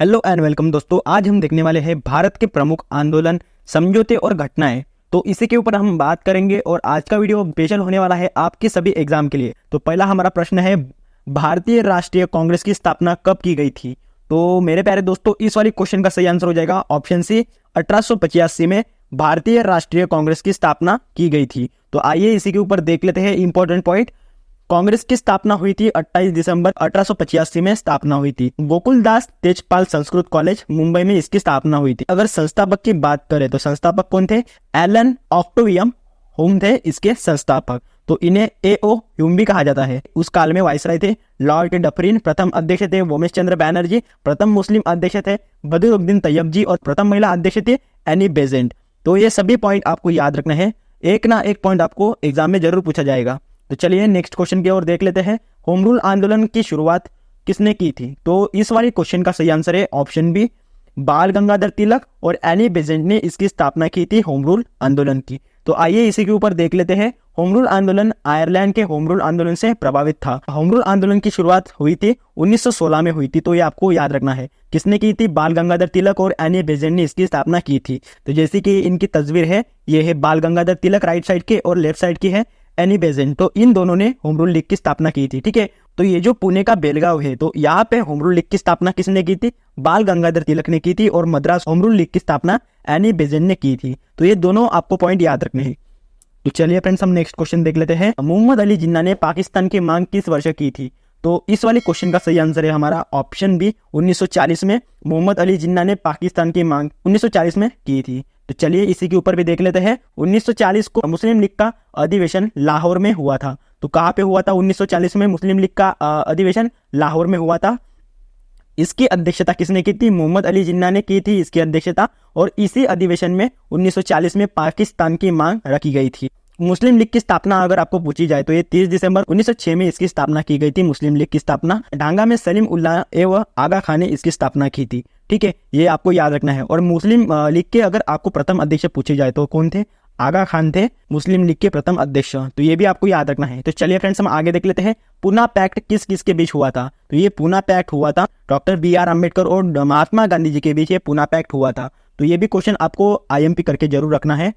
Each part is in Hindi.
हेलो एंड वेलकम दोस्तों। आज हम देखने वाले हैं भारत के प्रमुख आंदोलन, समझौते और घटनाएं। तो इसी के ऊपर हम बात करेंगे और आज का वीडियो स्पेशल होने वाला है आपके सभी एग्जाम के लिए। तो पहला हमारा प्रश्न है, भारतीय राष्ट्रीय कांग्रेस की स्थापना कब की गई थी? तो मेरे प्यारे दोस्तों, इस वाली क्वेश्चन का सही आंसर हो जाएगा ऑप्शन सी, 1885 में भारतीय राष्ट्रीय कांग्रेस की स्थापना की गई थी। तो आइए इसी के ऊपर देख लेते हैं इंपॉर्टेंट पॉइंट। कांग्रेस की स्थापना हुई थी 28 दिसंबर 1885 में स्थापना हुई थी। गोकुलदास तेजपाल संस्कृत कॉलेज मुंबई में इसकी स्थापना हुई थी। अगर संस्थापक की बात करें तो संस्थापक कौन थे? एलन ऑक्टेवियम ह्यूम थे इसके संस्थापक। तो इन्हें एओ ह्यूम भी कहा जाता है। उस काल में वाइसराय थे लॉर्ड डफरिन, प्रथम अध्यक्ष थे वोमेश चंद्र बैनर्जी, प्रथम मुस्लिम अध्यक्ष थे बदरुद्दीन तैयब जी और प्रथम महिला अध्यक्ष थे एनी बेजेंट। तो ये सभी पॉइंट आपको याद रखना है, एक ना एक पॉइंट आपको एग्जाम में जरूर पूछा जाएगा। तो चलिए नेक्स्ट क्वेश्चन की ओर देख लेते हैं। होम रूल आंदोलन की शुरुआत किसने की थी? तो इस वाली क्वेश्चन का सही आंसर है ऑप्शन बी, बाल गंगाधर तिलक और एनी बेजेंट ने इसकी स्थापना की थी होम रूल आंदोलन की। तो आइए इसी के ऊपर देख लेते हैं। होम रूल आंदोलन आयरलैंड के होम रूल आंदोलन से प्रभावित था। होम रूल आंदोलन की शुरुआत हुई थी 1916 में हुई थी। तो ये आपको याद रखना है, किसने की थी? बाल गंगाधर तिलक और एनी बेजेंट ने इसकी स्थापना की थी। तो जैसे कि इनकी तस्वीर है, ये है बाल गंगाधर तिलक राइट साइड के और लेफ्ट साइड की है एनी बेजेंट। तो इन दोनों ने होम रूल लीग की स्थापना की थी। ठीक है, तो ये जो पुणे का बेलगांव है, तो यहाँ पे होम रूल लीग की स्थापना किसने की थी? बाल गंगाधर तिलक ने की थी और मद्रास होम रूल लीग की स्थापना एनी बेजेंट ने की थी। तो ये दोनों आपको पॉइंट याद रखने हैं। तो चलिए फ्रेंड्स, हम नेक्स्ट क्वेश्चन देख लेते हैं। मोहम्मद अली जिन्ना ने पाकिस्तान की मांग किस वर्ष की थी? तो इस वाले क्वेश्चन का सही आंसर है हमारा ऑप्शन बी, 1940 में मोहम्मद अली जिन्ना ने पाकिस्तान की मांग 1940 में की थी। तो चलिए इसी के ऊपर भी देख लेते हैं। 1940 को मुस्लिम लीग का अधिवेशन लाहौर में हुआ था। तो कहाँ पे हुआ था? 1940 में मुस्लिम लीग का अधिवेशन लाहौर में हुआ था। इसकी अध्यक्षता किसने की थी? मोहम्मद अली जिन्ना ने की थी इसकी अध्यक्षता। और इसी अधिवेशन में 1940 में पाकिस्तान की मांग रखी गई थी। मुस्लिम लीग की स्थापना अगर आपको पूछी जाए तो ये 30 दिसंबर 1906 में इसकी स्थापना की गई थी। मुस्लिम लीग की स्थापना ढांगा में सलीम उल्लाह एवं आगा खान ने इसकी स्थापना की थी। ठीक है, ये आपको याद रखना है। और मुस्लिम लीग के अगर आपको प्रथम अध्यक्ष पूछे जाए तो कौन थे? आगा खान थे मुस्लिम लीग के प्रथम अध्यक्ष। तो ये भी आपको याद रखना है। तो चलिए फ्रेंड्स, हम आगे देख लेते हैं। पूना पैक्ट किस किस के बीच हुआ था? तो ये पूना पैक्ट हुआ था डॉक्टर BR अम्बेडकर और महात्मा गांधी जी के बीच ये पूना पैक्ट हुआ था। तो ये भी क्वेश्चन आपको IMP करके जरूर रखना है।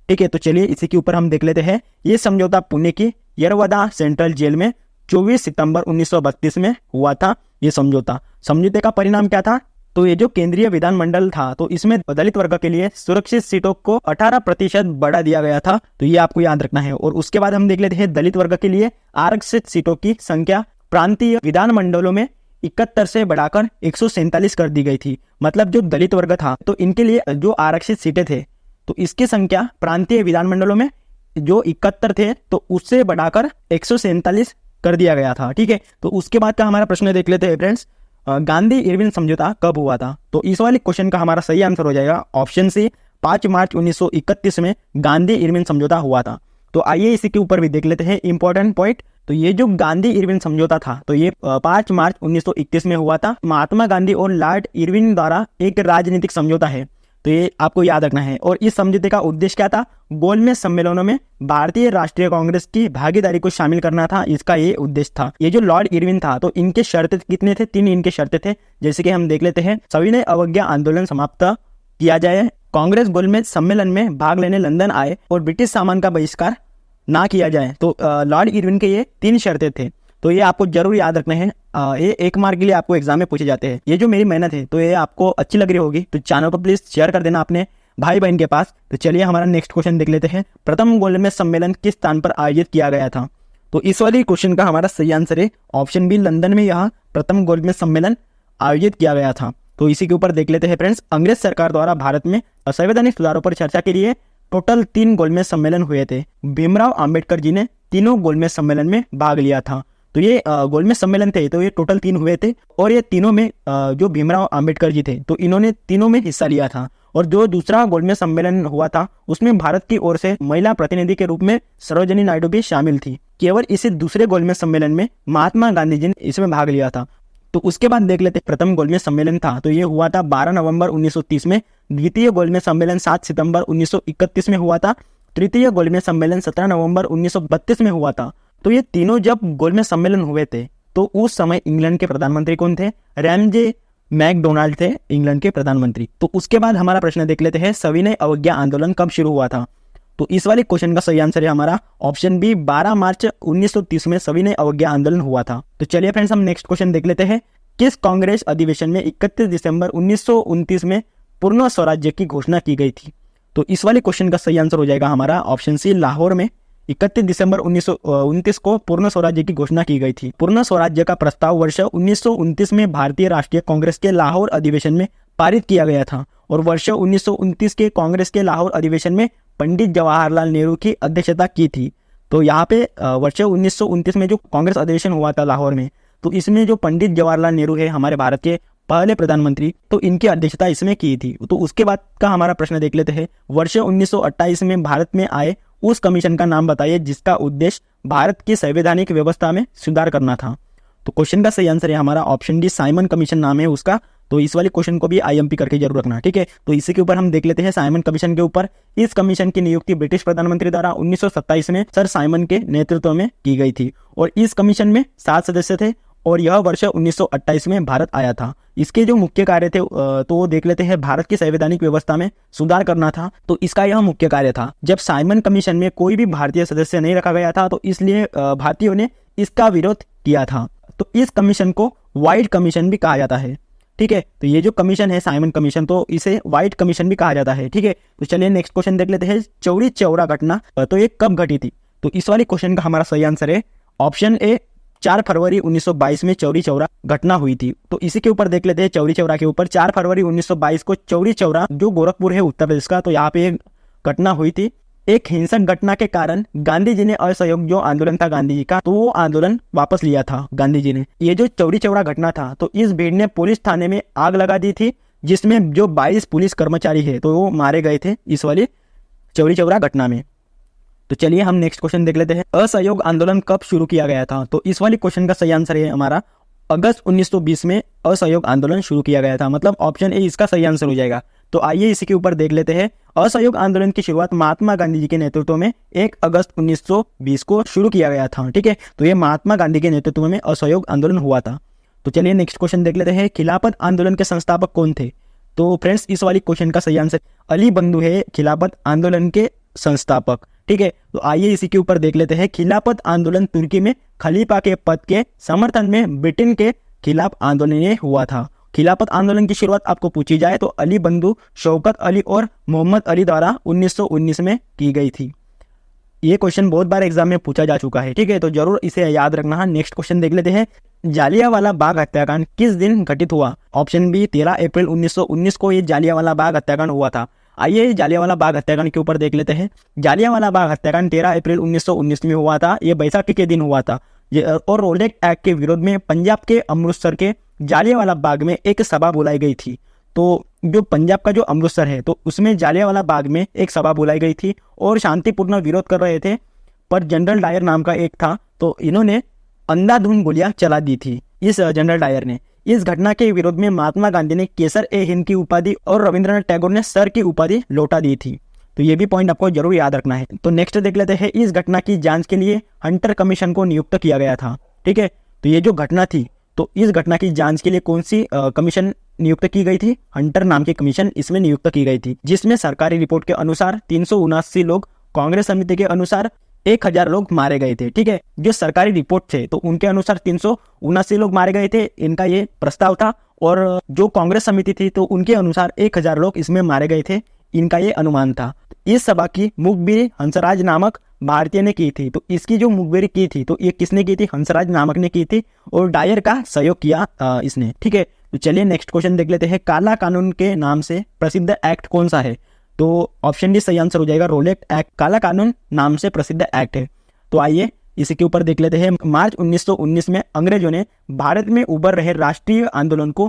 ठीक है, तो चलिए इसी के ऊपर हम देख लेते हैं। ये समझौता पुणे की यरवदा सेंट्रल जेल में 24 सितंबर 1932 में हुआ था। ये समझौते का परिणाम क्या था? तो ये जो केंद्रीय विधानमंडल था, तो इसमें दलित वर्ग के लिए सुरक्षित सीटों को 18% बढ़ा दिया गया था। तो ये आपको याद रखना है। और उसके बाद हम देख लेते हैं दलित वर्ग के लिए आरक्षित सीटों की संख्या प्रांतीय विधानमंडलों में 71 से बढ़ाकर 147 कर दी गई थी। मतलब जो दलित वर्ग था, तो इनके लिए जो आरक्षित सीटें थे, तो इसकी संख्या प्रांतीय विधानमंडलों में जो 71 थे, तो उससे बढ़ाकर 147 कर दिया गया था। ठीक है, तो उसके बाद का हमारा प्रश्न देख लेते हैं फ्रेंड्स। गांधी इरविन समझौता कब हुआ था? तो इस वाले क्वेश्चन का हमारा सही आंसर हो जाएगा ऑप्शन सी, 5 मार्च 1931 में गांधी इरविन समझौता हुआ था। तो आइए इसी के ऊपर भी देख लेते हैं इंपॉर्टेंट पॉइंट। तो ये जो गांधी इरविन समझौता था, तो ये 5 मार्च 1931 में हुआ था। महात्मा गांधी और लॉर्ड इरविन द्वारा एक राजनीतिक समझौता है। तो ये आपको याद रखना है। और इस समझौते का उद्देश्य क्या था? गोलमेज सम्मेलनों में भारतीय राष्ट्रीय कांग्रेस की भागीदारी को शामिल करना था। इसका ये उद्देश्य था। ये जो लॉर्ड इरविन था, तो इनके शर्तें कितने थे? 3 इनके शर्तें थे। जैसे कि हम देख लेते हैं। सविनय अवज्ञा आंदोलन समाप्त किया जाए, कांग्रेस गोलमेज सम्मेलन में भाग लेने लंदन आए और ब्रिटिश सामान का बहिष्कार ना किया जाए। तो लॉर्ड इरविन के ये 3 शर्तें थे। तो ये आपको जरूर याद रखने हैं। ये 1 मार्क के लिए आपको एग्जाम में पूछे जाते हैं। ये जो मेरी मेहनत है, तो ये आपको अच्छी लग रही होगी, तो चैनल को प्लीज शेयर कर देना अपने भाई बहन के पास। तो चलिए हमारा नेक्स्ट क्वेश्चन देख लेते हैं। प्रथम गोलमेज सम्मेलन किस स्थान पर आयोजित किया गया था? तो इस वाली क्वेश्चन का हमारा सही आंसर है ऑप्शन बी, लंदन में यहाँ प्रथम गोलमेज सम्मेलन आयोजित किया गया था। तो इसी के ऊपर देख लेते हैं फ्रेंड्स। अंग्रेज सरकार द्वारा भारत में असंवैधानिक सुधारों पर चर्चा के लिए टोटल 3 गोलमेज सम्मेलन हुए थे। भीमराव अंबेडकर जी ने तीनों गोलमेज सम्मेलन में भाग लिया था। तो ये गोलमेज सम्मेलन थे, तो ये टोटल 3 हुए थे। और ये तीनों में जो भीमराव अंबेडकर जी थे, तो इन्होंने तीनों में हिस्सा लिया था। और जो दूसरा गोलमेज सम्मेलन हुआ था, उसमें भारत की ओर से महिला प्रतिनिधि के रूप में सरोजिनी नायडू भी शामिल थी। केवल इसी दूसरे गोलमेज सम्मेलन में महात्मा गांधी जी ने इसमें भाग लिया था। तो उसके बाद देख लेते प्रथम गोलमेज सम्मेलन था, तो ये हुआ था 12 नवंबर 1930 में। द्वितीय गोलमेज सम्मेलन 7 सितंबर 1931 में हुआ था। तृतीय गोलमेज सम्मेलन 17 नवंबर 1932 में हुआ था। तो ये तीनों जब गोलमेज सम्मेलन हुए थे, तो उस समय इंग्लैंड के प्रधानमंत्री कौन थे? रैमजे मैकडोनाल्ड थे इंग्लैंड के प्रधानमंत्री। तो उसके बाद हमारा प्रश्न देख लेते हैं, सविनय अवज्ञा आंदोलन कब शुरू हुआ था। तो इस वाले क्वेश्चन का सही आंसर है हमारा ऑप्शन बी, 12 मार्च 1930 में सविनय अवज्ञा आंदोलन हुआ था। तो चलिए फ्रेंड्स, हम नेक्स्ट क्वेश्चन देख लेते हैं। किस कांग्रेस अधिवेशन में 31 दिसंबर 1929 में पूर्ण स्वराज्य की घोषणा की गई थी। तो इस वाले क्वेश्चन का सही आंसर हो जाएगा हमारा ऑप्शन सी, लाहौर में 31 दिसंबर 1929 को पूर्ण स्वराज्य की घोषणा की गई थी। पूर्ण स्वराज्य का प्रस्ताव वर्ष 1929 में भारतीय राष्ट्रीय कांग्रेस के लाहौर अधिवेशन में पारित किया गया था और वर्ष 1929 के कांग्रेस के लाहौर अधिवेशन में पंडित जवाहरलाल नेहरू की अध्यक्षता की थी। तो यहाँ पे वर्ष 1929 में जो कांग्रेस अधिवेशन हुआ था लाहौर में, तो इसमें जो पंडित जवाहरलाल नेहरू है हमारे भारत के पहले प्रधानमंत्री, तो इनकी अध्यक्षता इसमें की थी। तो उसके बाद का हमारा प्रश्न देख लेते हैं, वर्ष 1928 में भारत में आए उस कमीशन का नाम बताइए जिसका उद्देश्य भारत की संवैधानिक व्यवस्था में सुधार करना था। तो क्वेश्चन का सही आंसर है हमारा ऑप्शन डी, साइमन कमीशन नाम है उसका। तो इस वाले क्वेश्चन को भी आईएमपी करके जरूर रखना, ठीक है। तो इसी के ऊपर हम देख लेते हैं साइमन कमीशन के ऊपर। इस कमीशन की नियुक्ति ब्रिटिश प्रधानमंत्री द्वारा 1927 में सर साइमन के नेतृत्व में की गई थी और इस कमीशन में 7 सदस्य थे और यह वर्ष 1928 में भारत आया था। इसके जो मुख्य कार्य थे तो वो देख लेते हैं, भारत की संवैधानिक व्यवस्था में सुधार करना था। तो इसका यह मुख्य कार्य था। जब साइमन कमीशन में कोई भी भारतीय सदस्य नहीं रखा गया था, तो इसलिए भारतीयों ने इसका विरोध किया था। तो इस कमीशन को व्हाइट कमीशन भी कहा जाता है, ठीक है। तो ये जो कमीशन है साइमन कमीशन, तो इसे व्हाइट कमीशन भी कहा जाता है, ठीक है। तो चलिए नेक्स्ट क्वेश्चन देख लेते हैं, चौरी चौरा घटना तो ये कब घटी थी। तो इस वाले क्वेश्चन का हमारा सही आंसर है ऑप्शन ए, 4 फरवरी 1922 में चौरी चौरा घटना हुई थी। तो इसी के ऊपर देख लेते हैं, चौरी चौरा के ऊपर 4 फरवरी 1922 को चौरी चौरा जो गोरखपुर है उत्तर प्रदेश का, तो यहाँ पे एक घटना हुई थी। एक हिंसक घटना के कारण गांधी जी ने असहयोग जो आंदोलन था गांधी जी का, तो वो आंदोलन वापस लिया था गांधी जी ने। ये जो चौरी चौरा घटना था, तो इस भीड़ ने पुलिस थाने में आग लगा दी थी, जिसमें जो 22 पुलिस कर्मचारी है तो वो मारे गए थे इस वाली चौरी चौरा घटना में। तो चलिए हम नेक्स्ट क्वेश्चन देख लेते हैं, असहयोग आंदोलन कब शुरू किया गया था। तो इस वाले क्वेश्चन का सही आंसर है हमारा अगस्त 1920 में असहयोग आंदोलन शुरू किया गया था, मतलब ऑप्शन ए इसका सही आंसर हो जाएगा। तो आइए इसी के ऊपर देख लेते हैं, असहयोग आंदोलन की शुरुआत महात्मा गांधी जी के नेतृत्व में 1 अगस्त 1920 को शुरू किया गया था, ठीक है। तो ये महात्मा गांधी के नेतृत्व में असहयोग आंदोलन हुआ था। तो चलिए नेक्स्ट क्वेश्चन देख लेते हैं, खिलाफत आंदोलन के संस्थापक कौन थे। तो फ्रेंड्स इस वाली क्वेश्चन का सही आंसर अली बंधु है खिलाफत आंदोलन के संस्थापक, ठीक है। तो आइए इसी के ऊपर देख लेते हैं, खिलाफत आंदोलन तुर्की में खलीफा के पद के समर्थन में ब्रिटेन के खिलाफ आंदोलन हुआ था। खिलाफत आंदोलन की शुरुआत आपको पूछी जाए तो अली बंधु, शौकत अली और मोहम्मद अली द्वारा 1919 में की गई थी। ये क्वेश्चन बहुत बार एग्जाम में पूछा जा चुका है, ठीक है। तो जरूर इसे याद रखना। नेक्स्ट क्वेश्चन देख लेते हैं, जालियांवाला बाग हत्याकांड किस दिन घटित हुआ। ऑप्शन बी, 13 अप्रैल 1919 को ये जालियांवाला बाग हत्याकांड हुआ था। आइए जालियांवाला बाग हत्याकांड के ऊपर देख लेते हैं। जालियांवाला बाग हत्याकांड 13 अप्रैल 1919 में हुआ था। ये बैसाखी के दिन हुआ था और रोलेट एक्ट के विरोध में पंजाब के अमृतसर के जालियांवाला बाग में एक सभा बुलाई गई थी। तो जो पंजाब का जो अमृतसर है, तो उसमें जालियांवाला बाग में एक सभा बुलाई गई थी और शांतिपूर्ण विरोध कर रहे थे, पर जनरल डायर नाम का एक था, तो इन्होंने अंधाधुंध गोलियां चला दी थी इस जनरल डायर ने। इस घटना के विरोध में महात्मा गांधी ने केसर ए हिंद की उपाधि और रविंद्रनाथ टैगोर ने सर की उपाधि लौटा दी थी। तो ये भी पॉइंट आपको जरूर याद रखना है। तो नेक्स्ट देख लेते हैं, इस घटना की जांच के लिए हंटर कमीशन को नियुक्त किया गया था, ठीक है। तो ये जो घटना थी, तो इस घटना की जांच के लिए कौन सी कमीशन नियुक्त की गई थी। हंटर नाम की कमीशन इसमें नियुक्त की गई थी, जिसमें सरकारी रिपोर्ट के अनुसार 379 लोग, कांग्रेस समिति के अनुसार 1000 लोग मारे गए थे। ठीक है, जो सरकारी रिपोर्ट थे तो उनके अनुसार 379 लोग मारे गए थे, इनका ये प्रस्ताव था। और जो कांग्रेस समिति थी तो उनके अनुसार 1000 लोग इसमें मारे गए थे, इनका ये अनुमान था। इस सभा की मुखबिरी हंसराज नामक भारतीय ने की थी। तो इसकी जो मुखबिरी की थी तो ये किसने की थी, हंसराज नामक ने की थी, और डायर का सहयोग किया इसने। ठीक है, तो चलिए नेक्स्ट क्वेश्चन देख लेते हैं। काला कानून के नाम से प्रसिद्ध एक्ट कौन सा है? तो ऑप्शन डी सही आंसर हो जाएगा, रोलेट एक्ट काला कानून नाम से प्रसिद्ध एक्ट है। तो आइए इसी के ऊपर देख लेते हैं। मार्च 1919 में अंग्रेजों ने भारत में उभर रहे राष्ट्रीय आंदोलन को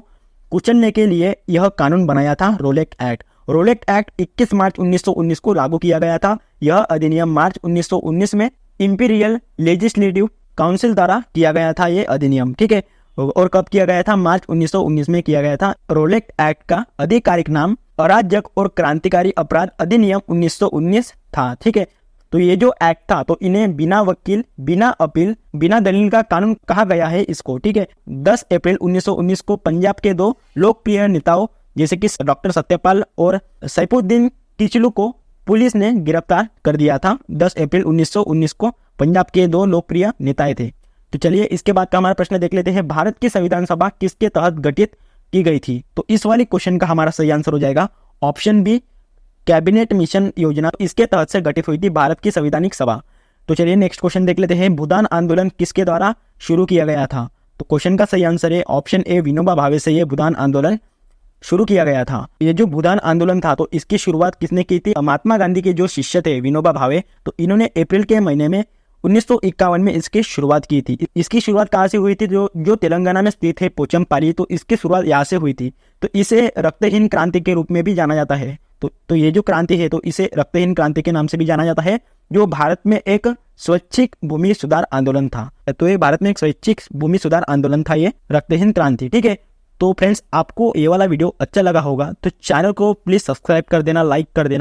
कुचलने के लिए यह कानून बनाया था, रोलेट एक्ट। रोलेट एक्ट 21 मार्च 1919 को लागू किया गया था। यह अधिनियम मार्च 1919 में इंपीरियल लेजिस्लेटिव काउंसिल द्वारा किया गया था ये अधिनियम। ठीक है, और कब किया गया था? मार्च 1919 में किया गया था। रोलेट एक्ट का आधिकारिक नाम अराजक और क्रांतिकारी अपराध अधिनियम 1919 था। ठीक है, तो ये जो एक्ट था तो इन्हें बिना वकील, बिना अपील, बिना दलील का कानून कहा गया है इसको, ठीक है। 10 अप्रैल 1919 को पंजाब के 2 लोकप्रिय नेताओं जैसे कि डॉक्टर सत्यपाल और सैफुद्दीन किचलू को पुलिस ने गिरफ्तार कर दिया था। 10 अप्रैल 1919 को पंजाब के 2 लोकप्रिय नेताएं थे। तो चलिए इसके बाद का हमारा प्रश्न देख लेते हैं, भारत की संविधान सभा किसके तहत गठित की गई थी? तो इस वाली क्वेश्चन का हमारा सही आंसर हो जाएगा ऑप्शन बी, कैबिनेट मिशन योजना, इसके तहत से गठित हुई थी भारत की संवैधानिक सभा। तो चलिए नेक्स्ट क्वेश्चन देख लेते हैं, भूदान आंदोलन किसके द्वारा शुरू किया गया था? तो क्वेश्चन का सही आंसर है ऑप्शन ए, विनोबा भावे से ये भूदान आंदोलन शुरू किया गया था। ये जो भूदान आंदोलन था तो इसकी शुरुआत किसने की थी? महात्मा गांधी के जो शिष्य थे विनोबा भावे, तो इन्होंने अप्रैल के महीने में 1951 में इसकी शुरुआत की थी। इसकी शुरुआत कहाँ से हुई थी? जो तेलंगाना में स्थित है पोचमपल्ली, तो इसकी शुरुआत यहाँ से हुई थी। तो इसे रक्तहीन क्रांति के रूप में भी जाना जाता है। तो ये जो क्रांति है तो इसे रक्तहीन क्रांति के नाम से भी जाना जाता है, जो भारत में एक स्वैच्छिक भूमि सुधार आंदोलन था। तो ये भारत में एक स्वैच्छिक भूमि सुधार आंदोलन था, ये रक्तहीन क्रांति, ठीक है। तो फ्रेंड्स, आपको ये वाला वीडियो अच्छा लगा होगा तो चैनल को प्लीज सब्सक्राइब कर देना, लाइक कर देना।